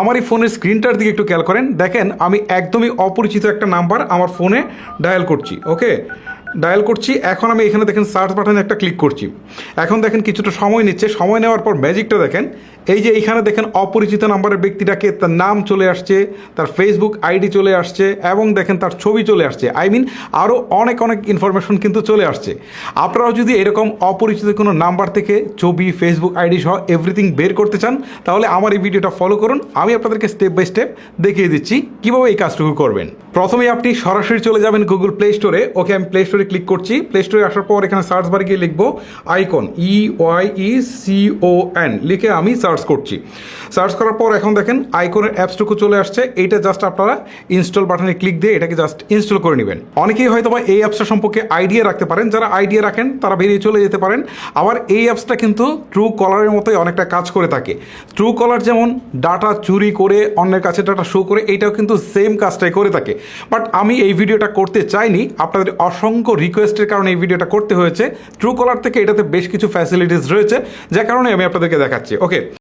আমার এই ফোনের স্ক্রিনটার দিকে একটু খেয়াল করেন, দেখেন আমি একদমই অপরিচিত একটা নাম্বার আমার ফোনে ডায়াল করছি। ওকে, ডায়াল করছি। এখন আমি এখানে দেখেন সার্চ বাটনে একটা ক্লিক করছি। এখন দেখেন কিছুটা সময় নিচ্ছে, সময় নেওয়ার পর ম্যাজিকটা দেখেন, এই যে এইখানে দেখেন অপরিচিত নাম্বারের ব্যক্তিটাকে তার নাম চলে আসছে, তার ফেসবুক আইডি চলে আসছে এবং দেখেন তার ছবি চলে আসছে। আই মিন আরও অনেক অনেক ইনফরমেশন কিন্তু চলে আসছে। আপনারাও যদি এরকম অপরিচিত কোনো নাম্বার থেকে ছবি, ফেসবুক আইডি সহ এভরিথিং বের করতে চান, তাহলে আমার এই ভিডিওটা ফলো করুন। আমি আপনাদেরকে স্টেপ বাই স্টেপ দেখিয়ে দিচ্ছি কীভাবে এই কাজটুকু করবেন। প্রথমেই আপনি সরাসরি চলে যাবেন গুগল প্লে স্টোরে। ওকে, আমি প্লে স্টোরে ক্লিক করছি। প্লে স্টোরে আসার পর এখানে সার্চ বারে গিয়ে লিখবো আইকন, EYECON লিখে আমি সার্চ করছি। সার্চ করার পর এখন দেখেন আইকনের অ্যাপসটুকু চলে আসছে। এইটা জাস্ট আপনারা ইনস্টল বাটনে ক্লিক দিয়ে এটাকে জাস্ট ইনস্টল করে নেবেন। অনেকেই হয়তো বা এই অ্যাপসটা সম্পর্কে আইডিয়া রাখতে পারেন, যারা আইডিয়া রাখেন তারা বেরিয়ে চলে যেতে পারেন। আবার এই অ্যাপসটা কিন্তু ট্রু কলারের মতোই অনেকটা কাজ করে থাকে। ট্রু কলার যেমন ডাটা চুরি করে অন্যের কাছে ডাটা শো করে, এইটাও কিন্তু সেম কাজটাই করে থাকে। বাট আমি এই ভিডিওটা করতে চাইনি, আপনাদের অসংখ্য রিকোয়েস্টের কারণে এই ভিডিওটা করতে হয়েছে। ট্রু কলার থেকে এটাতে বেশ কিছু ফ্যাসিলিটিস রয়েছে, যার কারণে আমি আপনাদেরকে দেখাচ্ছি। ওকে,